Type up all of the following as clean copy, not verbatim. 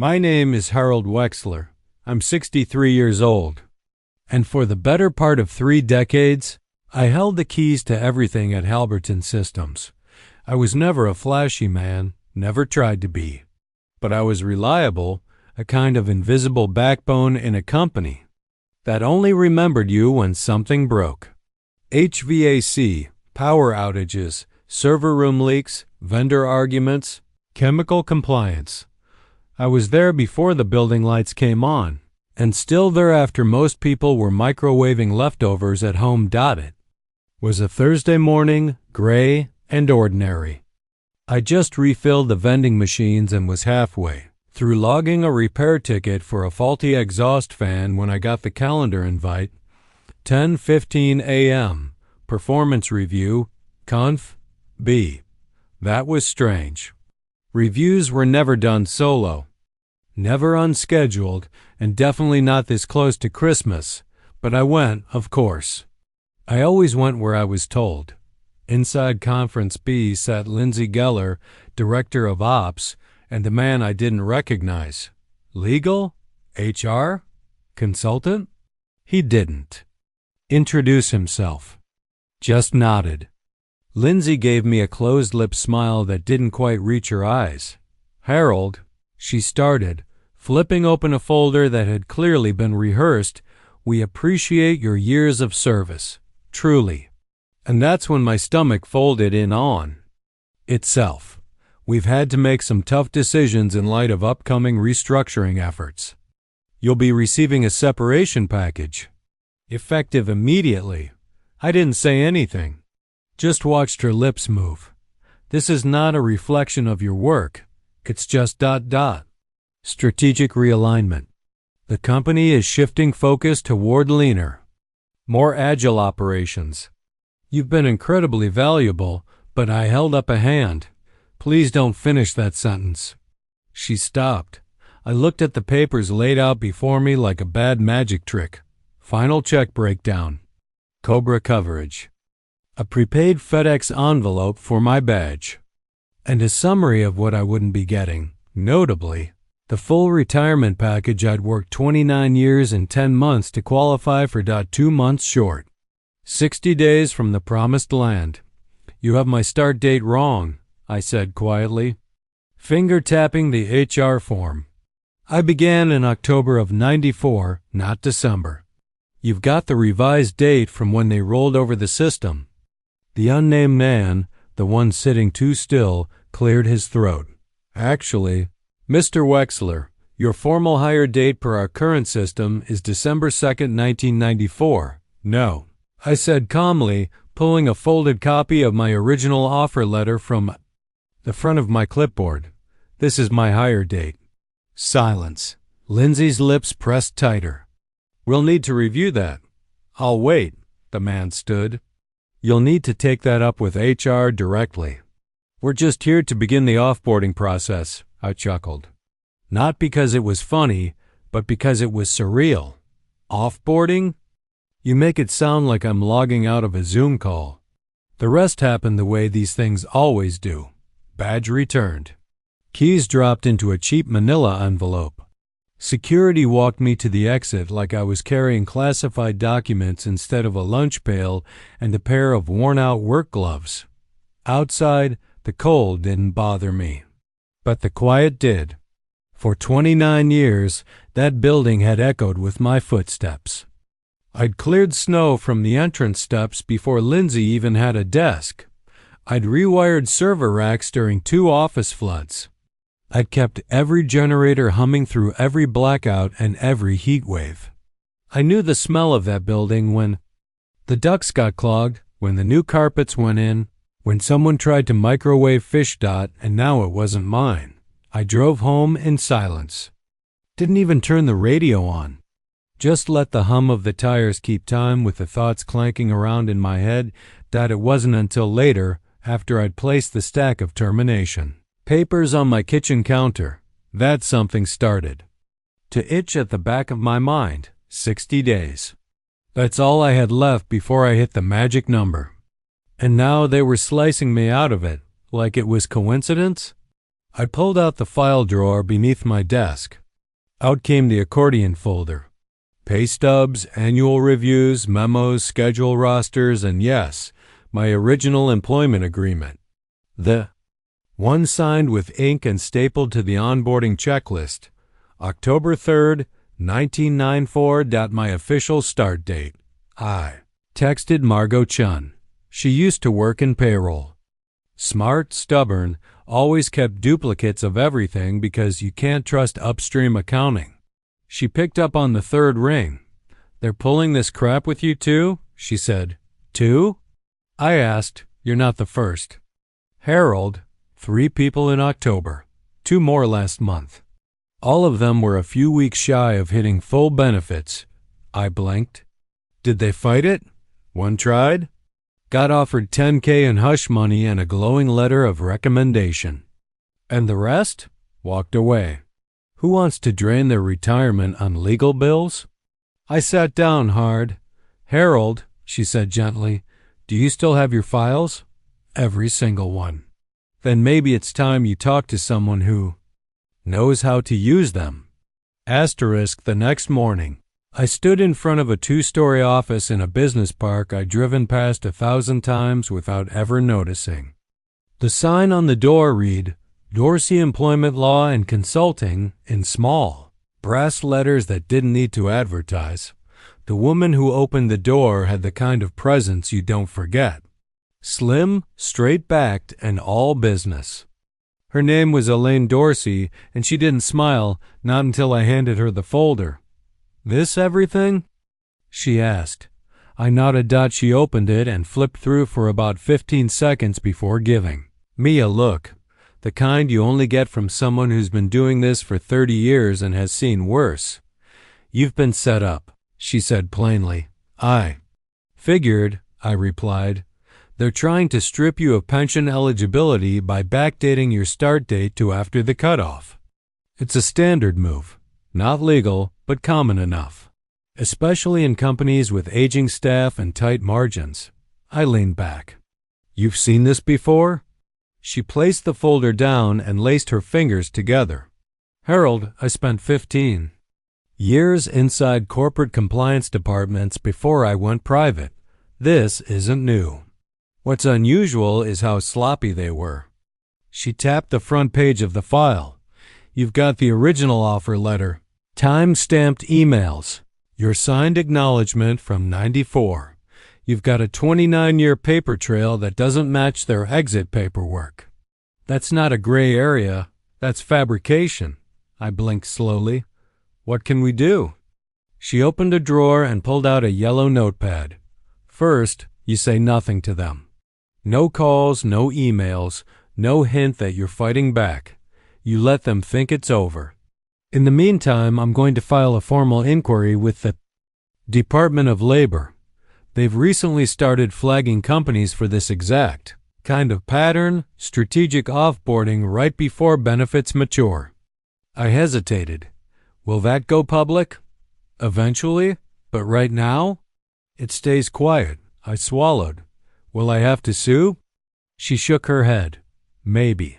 My name is Harold Wexler. I'm 63 years old. And for the better part of 3 decades, I held the keys to everything at Halberton Systems. I was never a flashy man, never tried to be. But I was reliable, a kind of invisible backbone in a company that only remembered you when something broke. HVAC, power outages, server room leaks, vendor arguments, chemical compliance. I was there before the building lights came on, and still thereafter most people were microwaving leftovers at home. It was a Thursday morning, gray and ordinary. I just refilled the vending machines and was halfway through logging a repair ticket for a faulty exhaust fan when I got the calendar invite. 10:15 a.m. Performance review, Conf. B. That was strange. Reviews were never done solo. Never unscheduled, and definitely not this close to Christmas, but I went, of course. I always went where I was told. Inside Conference B sat Lindsay Geller, Director of Ops, and the man I didn't recognize. Legal? HR? Consultant? He didn't introduce himself. Just nodded. Lindsay gave me a closed-lipped smile that didn't quite reach her eyes. Harold, she started, flipping open a folder that had clearly been rehearsed. We appreciate your years of service. Truly. And that's when my stomach folded in on itself. We've had to make some tough decisions in light of upcoming restructuring efforts. You'll be receiving a separation package. Effective immediately. I didn't say anything. Just watched her lips move. This is not a reflection of your work. It's just ... Strategic realignment. The company is shifting focus toward leaner, more agile operations. You've been incredibly valuable, but I held up a hand. Please don't finish that sentence. She stopped. I looked at the papers laid out before me like a bad magic trick. Final check breakdown. Cobra coverage. A prepaid FedEx envelope for my badge. And a summary of what I wouldn't be getting, notably, the full retirement package I'd worked 29 years and 10 months to qualify for. 2 months short. 60 days from the promised land. You have my start date wrong, I said quietly, finger tapping the HR form. I began in October of '94, not December. You've got the revised date from when they rolled over the system. The unnamed man, the one sitting too still, cleared his throat. Actually, Mr. Wexler, your formal hire date per our current system is December 2nd, 1994. No, I said calmly, pulling a folded copy of my original offer letter from the front of my clipboard. This is my hire date. Silence. Lindsay's lips pressed tighter. We'll need to review that. I'll wait. The man stood. You'll need to take that up with HR directly. We're just here to begin the offboarding process, I chuckled. Not because it was funny, but because it was surreal. Offboarding? You make it sound like I'm logging out of a Zoom call. The rest happened the way these things always do. Badge returned. Keys dropped into a cheap manila envelope. Security walked me to the exit like I was carrying classified documents instead of a lunch pail and a pair of worn-out work gloves. Outside, the cold didn't bother me. But the quiet did. For 29 years, that building had echoed with my footsteps. I'd cleared snow from the entrance steps before Lindsay even had a desk. I'd rewired server racks during 2 office floods. I'd kept every generator humming through every blackout and every heat wave. I knew the smell of that building when the ducts got clogged, when the new carpets went in, when someone tried to microwave fish. And now it wasn't mine. I drove home in silence. Didn't even turn the radio on. Just let the hum of the tires keep time with the thoughts clanking around in my head. It wasn't until later, after I'd placed the stack of termination papers on my kitchen counter, that something started to itch at the back of my mind. 60 days. That's all I had left before I hit the magic number. And now they were slicing me out of it, like it was coincidence? I pulled out the file drawer beneath my desk. Out came the accordion folder. Pay stubs, annual reviews, memos, schedule rosters, and yes, my original employment agreement. The one signed with ink and stapled to the onboarding checklist. October 3rd, 1994. My official start date. I texted Margot Chun. She used to work in payroll. Smart, stubborn, always kept duplicates of everything because you can't trust upstream accounting. She picked up on the third ring. They're pulling this crap with you too? She said. Two? I asked. You're not the first. Harold, 3 people in October, 2 more last month. All of them were a few weeks shy of hitting full benefits. I blinked. Did they fight it? One tried. Got offered $10K in hush money and a glowing letter of recommendation. And the rest? Walked away. Who wants to drain their retirement on legal bills? I sat down hard. Harold, she said gently, do you still have your files? Every single one. Then maybe it's time you talk to someone who knows how to use them. Asterisk the next morning. I stood in front of a 2-story office in a business park I'd driven past 1,000 times without ever noticing. The sign on the door read, Dorsey Employment Law and Consulting, in small, brass letters that didn't need to advertise. The woman who opened the door had the kind of presence you don't forget. Slim, straight-backed, and all business. Her name was Elaine Dorsey, and she didn't smile, not until I handed her the folder. This everything? She asked. I nodded. She opened it and flipped through for about 15 seconds before giving me a look, the kind you only get from someone who's been doing this for 30 years and has seen worse. You've been set up, she said plainly. I figured, I replied. They're trying to strip you of pension eligibility by backdating your start date to after the cutoff. It's a standard move. Not legal, but common enough, especially in companies with aging staff and tight margins. I leaned back. You've seen this before? She placed the folder down and laced her fingers together. Harold, I spent 15 years inside corporate compliance departments before I went private. This isn't new. What's unusual is how sloppy they were. She tapped the front page of the file. You've got the original offer letter, time-stamped emails, your signed acknowledgement from '94. You've got a 29-year paper trail that doesn't match their exit paperwork. That's not a gray area, that's fabrication. I blinked slowly. What can we do? She opened a drawer and pulled out a yellow notepad. First, you say nothing to them. No calls, no emails, no hint that you're fighting back. You let them think it's over. In the meantime, I'm going to file a formal inquiry with the Department of Labor. They've recently started flagging companies for this exact kind of pattern, strategic offboarding right before benefits mature. I hesitated. Will that go public? Eventually, but right now? It stays quiet. I swallowed. Will I have to sue? She shook her head. Maybe.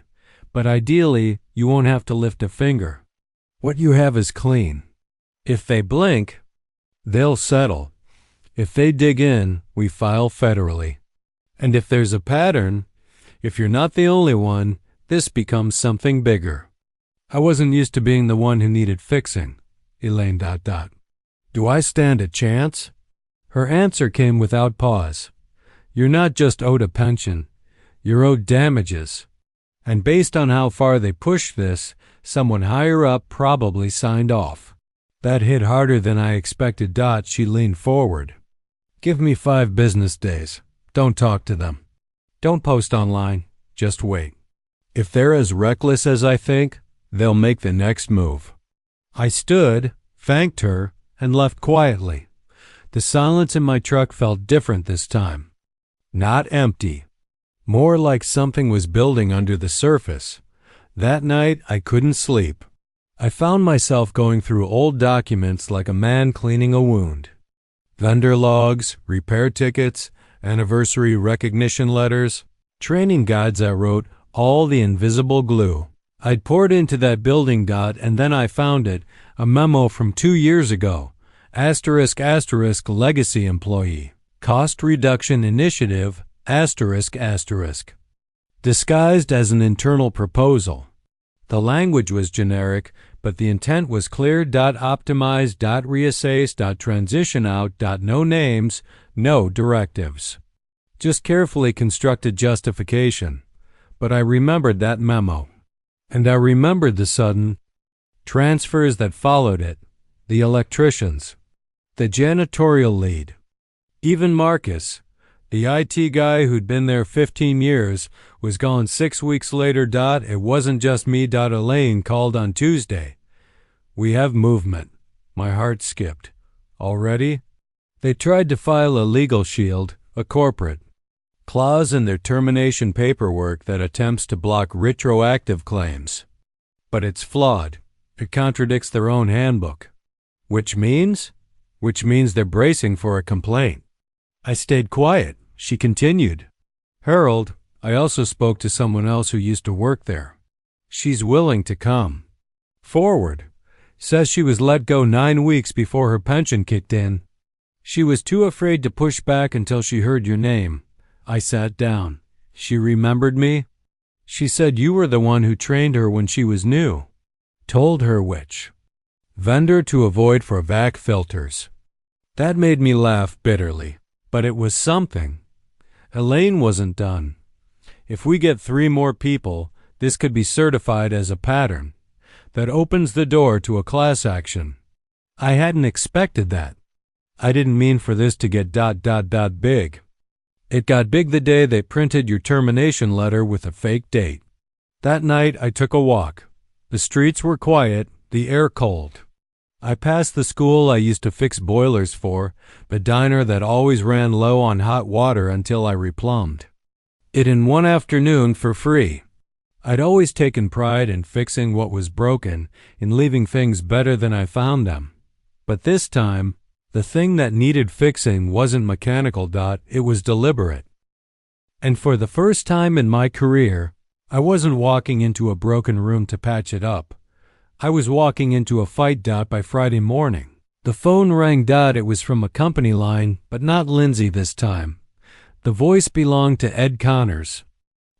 But ideally, you won't have to lift a finger. What you have is clean. If they blink, they'll settle. If they dig in, we file federally. And if there's a pattern, if you're not the only one, this becomes something bigger. I wasn't used to being the one who needed fixing. Elaine ... Do I stand a chance? Her answer came without pause. You're not just owed a pension. You're owed damages. And based on how far they pushed this, someone higher up probably signed off. That hit harder than I expected. She leaned forward. Give me 5 business days. Don't talk to them. Don't post online. Just wait. If they're as reckless as I think, they'll make the next move. I stood, thanked her, and left quietly. The silence in my truck felt different this time. Not empty. More like something was building under the surface. That night, I couldn't sleep. I found myself going through old documents like a man cleaning a wound. Vendor logs, repair tickets, anniversary recognition letters, training guides I wrote, all the invisible glue. I'd poured into that building, and then I found it, a memo from 2 years ago. Asterisk asterisk legacy employee. Cost reduction initiative, asterisk asterisk. Disguised as an internal proposal. The language was generic, but the intent was clear. Optimize, reassess, transition out, no names, no directives. Just carefully constructed justification. But I remembered that memo. And I remembered the sudden transfers that followed it, the electricians, the janitorial lead, even Marcus, the IT guy who'd been there 15 years, was gone 6 weeks later. It wasn't just me. Elaine called on Tuesday. We have movement. My heart skipped. Already? They tried to file a legal shield, a corporate clause in their termination paperwork that attempts to block retroactive claims. But it's flawed. It contradicts their own handbook. Which means they're bracing for a complaint. I stayed quiet. She continued. Harold, I also spoke to someone else who used to work there. She's willing to come forward. Says she was let go 9 weeks before her pension kicked in. She was too afraid to push back until she heard your name. I sat down. She remembered me. She said you were the one who trained her when she was new. Told her which vendor to avoid for vac filters. That made me laugh bitterly. But it was something. Elaine wasn't done. If we get 3 more people, this could be certified as a pattern that opens the door to a class action. I hadn't expected that. I didn't mean for this to get big. It got big the day they printed your termination letter with a fake date. That night I took a walk. The streets were quiet, the air cold. I passed the school I used to fix boilers for, the diner that always ran low on hot water until I replumbed it in one afternoon for free. I'd always taken pride in fixing what was broken, in leaving things better than I found them. But this time, the thing that needed fixing wasn't mechanical. It was deliberate. And for the first time in my career, I wasn't walking into a broken room to patch it up. I was walking into a fight. By Friday morning. The phone rang. It was from a company line, but not Lindsay this time. The voice belonged to Ed Connors,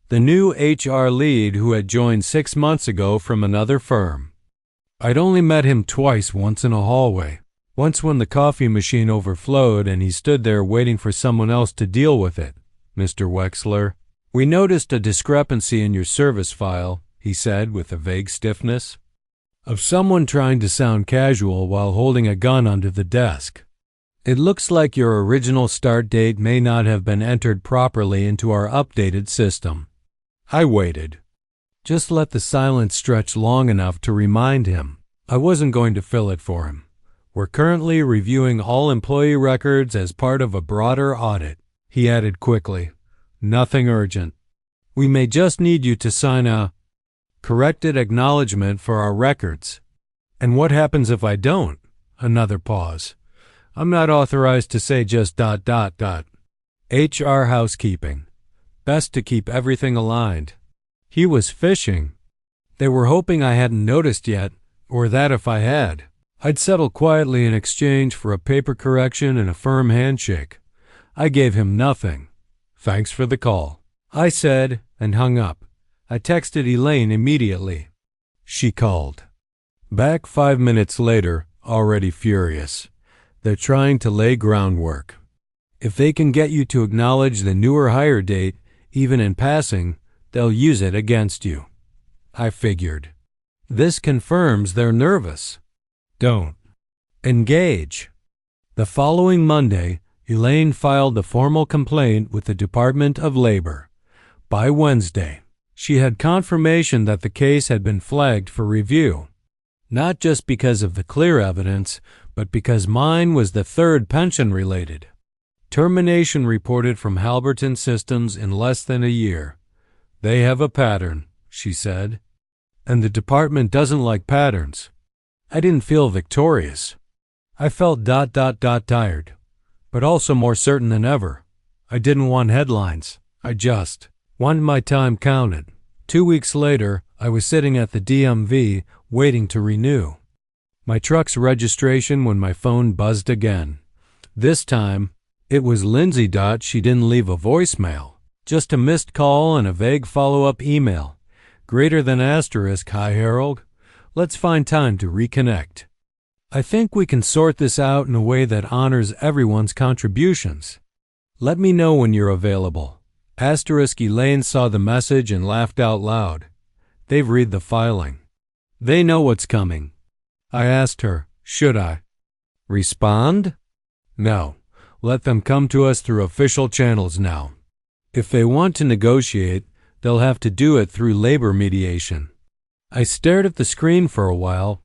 the new HR lead who had joined 6 months ago from another firm. I'd only met him twice, once in a hallway. Once when the coffee machine overflowed and he stood there waiting for someone else to deal with it. Mr. Wexler, we noticed a discrepancy in your service file, he said with a vague stiffness, of someone trying to sound casual while holding a gun under the desk. It looks like your original start date may not have been entered properly into our updated system. I waited. Just let the silence stretch long enough to remind him I wasn't going to fill it for him. We're currently reviewing all employee records as part of a broader audit, he added quickly. Nothing urgent. We may just need you to sign a corrected acknowledgement for our records. And what happens if I don't? Another pause. I'm not authorized to say just ... HR housekeeping. Best to keep everything aligned. He was fishing. They were hoping I hadn't noticed yet, or that if I had, I'd settle quietly in exchange for a paper correction and a firm handshake. I gave him nothing. Thanks for the call, I said, and hung up. I texted Elaine immediately. She called back 5 minutes later, already furious. They're trying to lay groundwork. If they can get you to acknowledge the newer hire date, even in passing, they'll use it against you. I figured. This confirms they're nervous. Don't engage. The following Monday, Elaine filed the formal complaint with the Department of Labor. By Wednesday, she had confirmation that the case had been flagged for review. Not just because of the clear evidence, but because mine was the third pension-related. Termination reported from Halberton Systems in less than a year. They have a pattern, she said. And the department doesn't like patterns. I didn't feel victorious. I felt ... tired, but also more certain than ever. I didn't want headlines. I just wanted my time counted. 2 weeks later, I was sitting at the DMV waiting to renew my truck's registration when my phone buzzed again. This time, it was Lindsay. She didn't leave a voicemail, just a missed call and a vague follow-up email. Greater than asterisk, hi Harold. Let's find time to reconnect. I think we can sort this out in a way that honors everyone's contributions. Let me know when you're available. Asterisk Elaine saw the message and laughed out loud. They've read the filing. They know what's coming. I asked her, should I respond? No. Let them come to us through official channels now. If they want to negotiate, they'll have to do it through labor mediation. I stared at the screen for a while.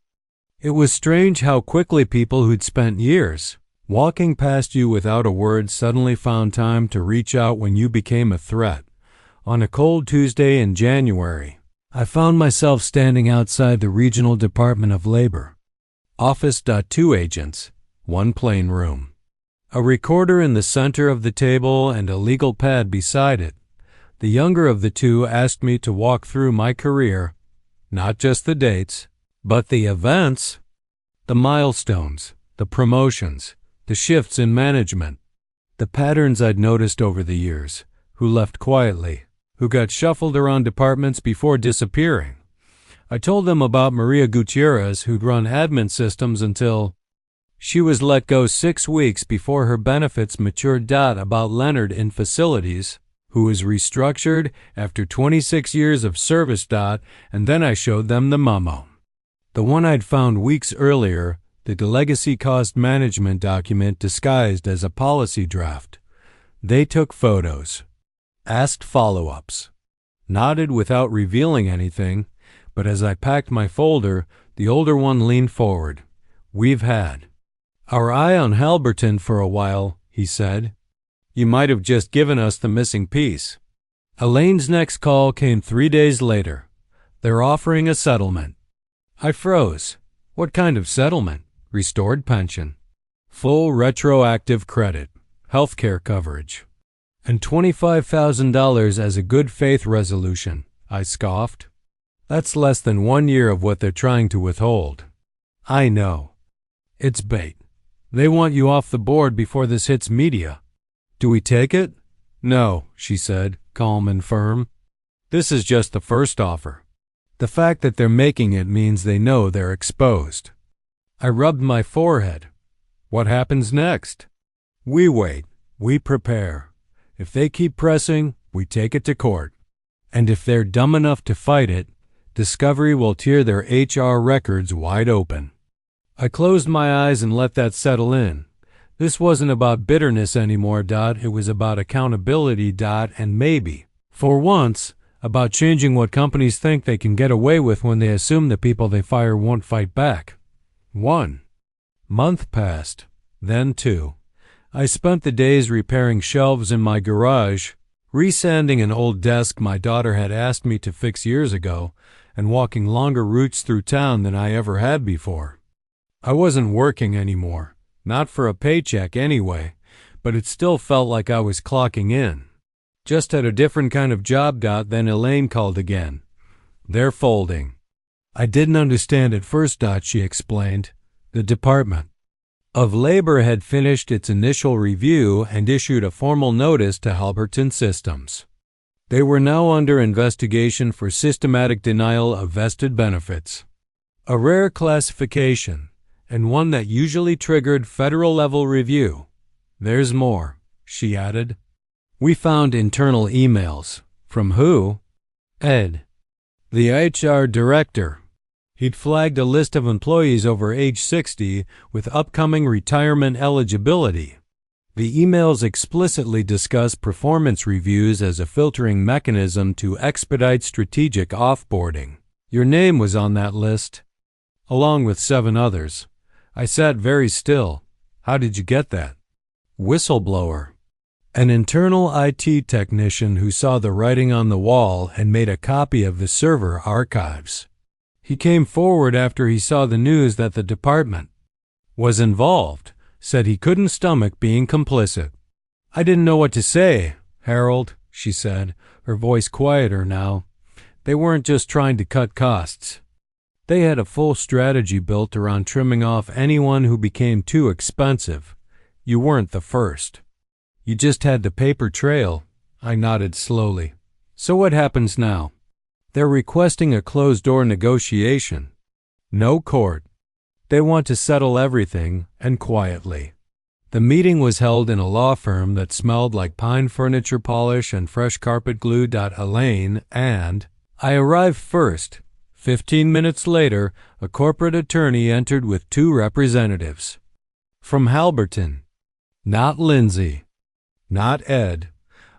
It was strange how quickly people who'd spent years walking past you without a word suddenly found time to reach out when you became a threat. On a cold Tuesday in January, I found myself standing outside the Regional Department of Labor. Office. 2 agents, 1 plain room. A recorder in the center of the table and a legal pad beside it. The younger of the two asked me to walk through my career, not just the dates, but the events, the milestones, the promotions, the shifts in management, the patterns I'd noticed over the years, who left quietly, who got shuffled around departments before disappearing. I told them about Maria Gutierrez, who'd run admin systems until she was let go 6 weeks before her benefits matured. About Leonard in facilities, who was restructured after 26 years of service. And then I showed them the memo. The one I'd found weeks earlier, the legacy cost management document disguised as a policy draft. They took photos, asked follow-ups, nodded without revealing anything, but as I packed my folder, the older one leaned forward. We've had our eye on Halberton for a while, he said. You might have just given us the missing piece. Elaine's next call came 3 days later. They're offering a settlement. I froze. What kind of settlement? Restored pension, full retroactive credit, health care coverage, and $25,000 as a good faith resolution, I scoffed. That's less than 1 year of what they're trying to withhold. I know. It's bait. They want you off the board before this hits media. Do we take it? No, she said, calm and firm. This is just the first offer. The fact that they're making it means they know they're exposed. I rubbed my forehead. What happens next? We wait. We prepare. If they keep pressing, we take it to court. And if they're dumb enough to fight it, Discovery will tear their HR records wide open. I closed my eyes and let that settle in. This wasn't about bitterness anymore. It was about accountability. And maybe, for once, about changing what companies think they can get away with when they assume the people they fire won't fight back. 1 month passed, then 2. I spent the days repairing shelves in my garage, resanding an old desk my daughter had asked me to fix years ago, and walking longer routes through town than I ever had before. I wasn't working anymore, not for a paycheck anyway, but it still felt like I was clocking in. Just had a different kind of job. Then Elaine called again. They're folding. I didn't understand at first. She explained. The Department of Labor had finished its initial review and issued a formal notice to Halberton Systems. They were now under investigation for systematic denial of vested benefits. A rare classification, and one that usually triggered federal-level review. There's more, she added. We found internal emails. From who? Ed, the HR director. He'd flagged a list of employees over age 60 with upcoming retirement eligibility. The emails explicitly discuss performance reviews as a filtering mechanism to expedite strategic offboarding. Your name was on that list, along with 7 others. I sat very still. How did you get that? Whistleblower. An internal IT technician who saw the writing on the wall and made a copy of the server archives. He came forward after he saw the news that the department was involved, said he couldn't stomach being complicit. I didn't know what to say. Harold, she said, her voice quieter now. They weren't just trying to cut costs. They had a full strategy built around trimming off anyone who became too expensive. You weren't the first. You just had the paper trail. I nodded slowly. So what happens now? They're requesting a closed-door negotiation. No court. They want to settle everything, and quietly. The meeting was held in a law firm that smelled like pine furniture polish and fresh carpet glue. Elaine and I arrived first. 15 minutes later, a corporate attorney entered with 2 representatives. From Halberton. Not Lindsay. Not Ed.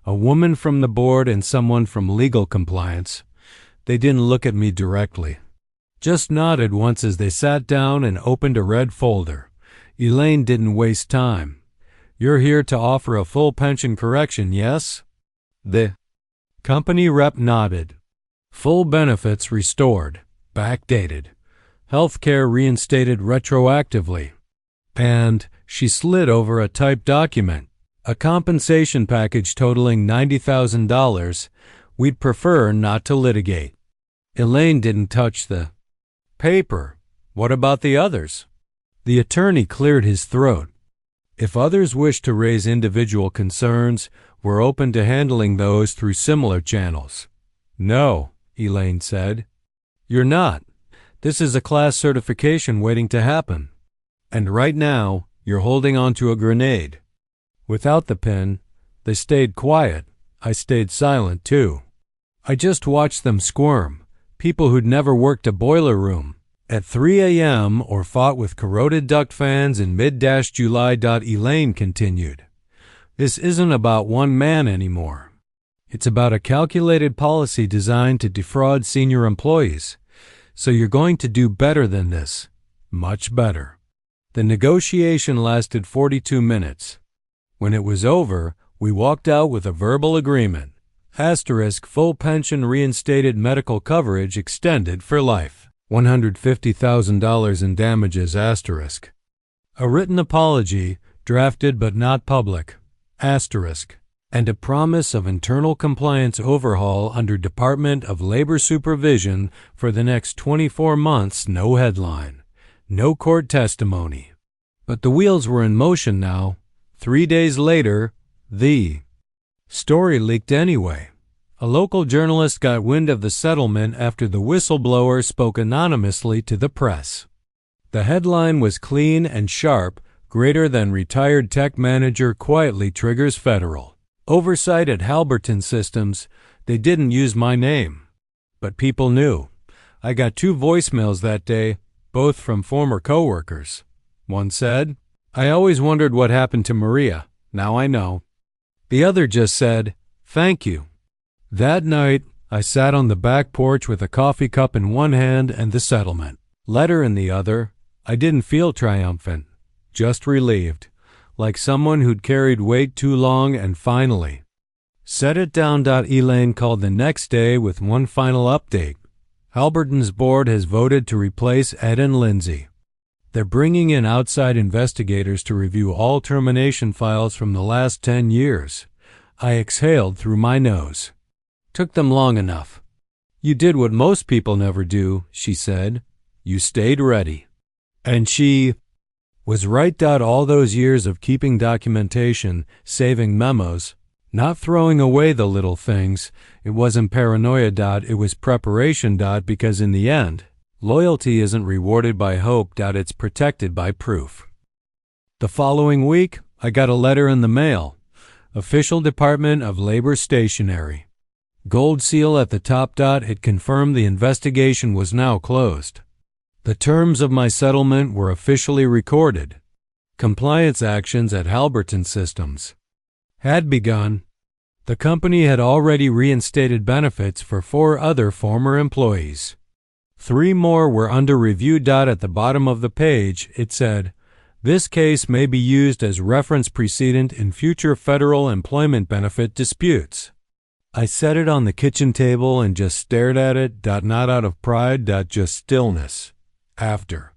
A woman from the board and someone from legal compliance. They didn't look at me directly. Just nodded once as they sat down and opened a red folder. Elaine didn't waste time. You're here to offer a full pension correction, yes? The company rep nodded. Full benefits restored, backdated. Healthcare reinstated retroactively. And she slid over a typed document. A compensation package totaling $90,000. We'd prefer not to litigate. Elaine didn't touch the paper. What about the others? The attorney cleared his throat. If others wish to raise individual concerns, we're open to handling those through similar channels. No, Elaine said. You're not. This is a class certification waiting to happen. And right now, you're holding on to a grenade. Without the pin, they stayed quiet. I stayed silent, too. I just watched them squirm. People who'd never worked a boiler room at 3 a.m. or fought with corroded duct fans in mid-July. Elaine continued. This isn't about one man anymore. It's about a calculated policy designed to defraud senior employees. So you're going to do better than this. Much better. The negotiation lasted 42 minutes. When it was over, we walked out with a verbal agreement. Full pension reinstated medical coverage extended for life. $150,000 in damages. A written apology, drafted but not public. And a promise of internal compliance overhaul under Department of Labor supervision for the next 24 months. No headline. No court testimony. But the wheels were in motion now. 3 days later, the story leaked anyway. A local journalist got wind of the settlement after the whistleblower spoke anonymously to the press. The headline was clean and sharp, greater than retired tech manager quietly triggers federal oversight at Halberton Systems. They didn't use my name. But people knew. I got 2 voicemails that day, both from former coworkers. One said, I always wondered what happened to Maria. Now I know. The other just said, thank you. That night, I sat on the back porch with a coffee cup in one hand and the settlement letter in the other. I didn't feel triumphant, just relieved, like someone who'd carried weight too long and finally set it down. Elaine called the next day with one final update. Halberton's board has voted to replace Ed and Lindsay. They're bringing in outside investigators to review all termination files from the last 10 years. I exhaled through my nose. Took them long enough. You did what most people never do, she said. You stayed ready. And she was right. All those years of keeping documentation, saving memos, not throwing away the little things. It wasn't paranoia. It was preparation. Because in the end, loyalty isn't rewarded by hope. It's protected by proof. The following week, I got a letter in the mail. Official Department of Labor stationery. Gold seal at the top. It confirmed the investigation was now closed. The terms of my settlement were officially recorded. Compliance actions at Halberton Systems had begun. The company had already reinstated benefits for 4 other former employees. 3 more were under review. At the bottom of the page, it said, this case may be used as reference precedent in future federal employment benefit disputes. I set it on the kitchen table and just stared at it. Not out of pride. Just stillness. After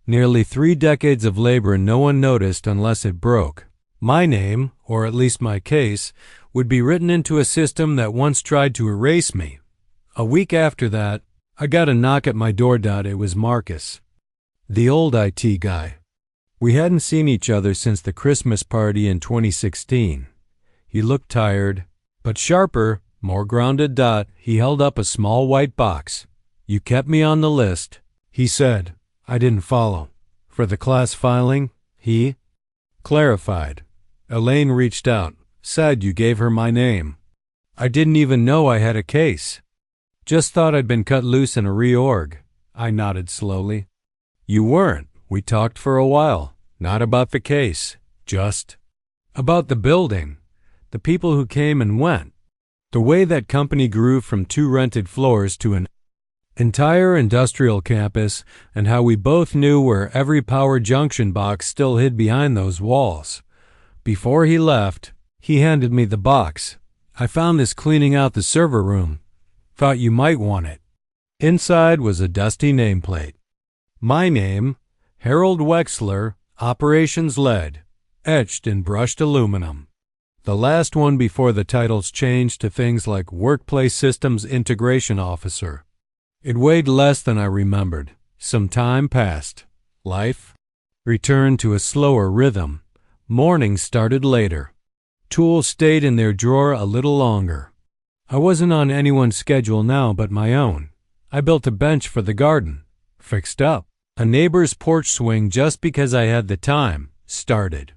nearly 3 decades of labor, no one noticed unless it broke. My name, or at least my case, would be written into a system that once tried to erase me. A week after that, I got a knock at my door. It was Marcus, the old IT guy. We hadn't seen each other since the Christmas party in 2016. He looked tired, but sharper, more grounded. He held up a small white box. "You kept me on the list," he said. I didn't follow. "For the class filing," he clarified. "Elaine reached out, said you gave her my name." "I didn't even know I had a case. Just thought I'd been cut loose in a reorg." I nodded slowly. "You weren't. We talked for a while. Not about the case. Just about the building. The people who came and went. The way that company grew from 2 rented floors to an entire industrial campus, and how we both knew where every power junction box still hid behind those walls." Before he left, he handed me the box. "I found this cleaning out the server room. Thought you might want it." Inside was a dusty nameplate. My name, Harold Wexler, Operations Lead, etched in brushed aluminum. The last one before the titles changed to things like Workplace Systems Integration Officer. It weighed less than I remembered. Some time passed. Life returned to a slower rhythm. Morning started later. Tools stayed in their drawer a little longer. I wasn't on anyone's schedule now but my own. I built a bench for the garden. Fixed up a neighbor's porch swing just because I had the time. Started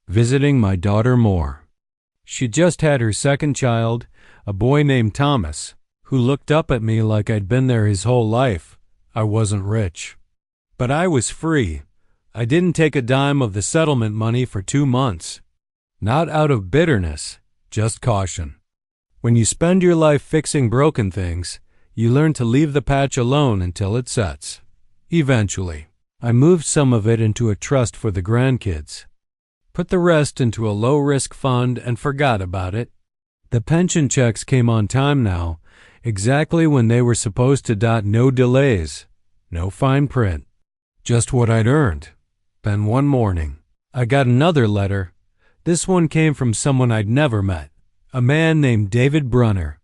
visiting my daughter more. She just had her second child, a boy named Thomas, who looked up at me like I'd been there his whole life. I wasn't rich, but I was free. I didn't take a dime of the settlement money for 2 months. Not out of bitterness, just caution. When you spend your life fixing broken things, you learn to leave the patch alone until it sets. Eventually, I moved some of it into a trust for the grandkids. Put the rest into a low-risk fund and forgot about it. The pension checks came on time now, exactly when they were supposed to. No delays, no fine print, just what I'd earned. Then one morning, I got another letter. This one came from someone I'd never met, a man named David Brunner.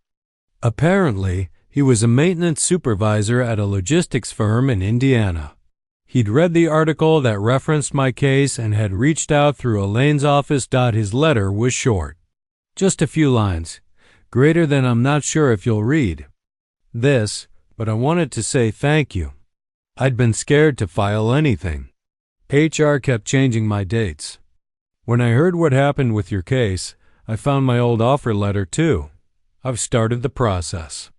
Apparently, he was a maintenance supervisor at a logistics firm in Indiana. He'd read the article that referenced my case and had reached out through Elaine's office. His letter was short. Just a few lines, greater than I'm not sure if you'll read this, but I wanted to say thank you. I'd been scared to file anything. HR kept changing my dates. When I heard what happened with your case, I found my old offer letter too. I've started the process.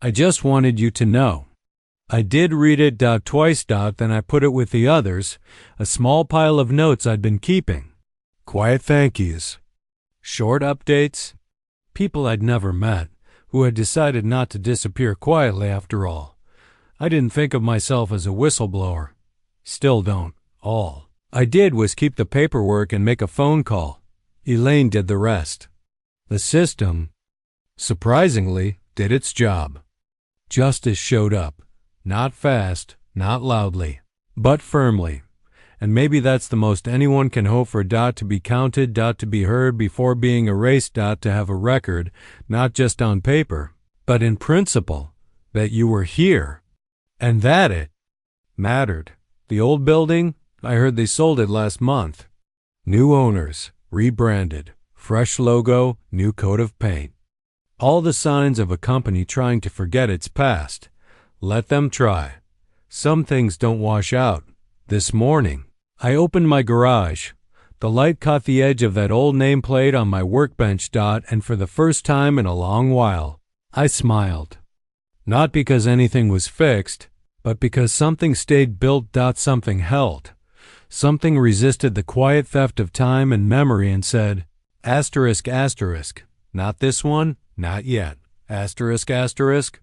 I just wanted you to know. I did read it twice. Then I put it with the others, a small pile of notes I'd been keeping. Quiet thank yous. Short updates. People I'd never met, who had decided not to disappear quietly after all. I didn't think of myself as a whistleblower. Still don't. All I did was keep the paperwork and make a phone call. Elaine did the rest. The system, surprisingly, did its job. Justice showed up. Not fast, not loudly, but firmly. And maybe that's the most anyone can hope for. To be counted, to be heard before being erased, to have a record, not just on paper, but in principle, that you were here, and that it mattered. The old building, I heard they sold it last month. New owners, rebranded, fresh logo, new coat of paint. All the signs of a company trying to forget its past. Let them try. Some things don't wash out. This morning, I opened my garage. The light caught the edge of that old nameplate on my workbench. And for the first time in a long while, I smiled. Not because anything was fixed, but because something stayed built. Something held. Something resisted the quiet theft of time and memory and said, asterisk, asterisk, not this one, not yet, asterisk, asterisk.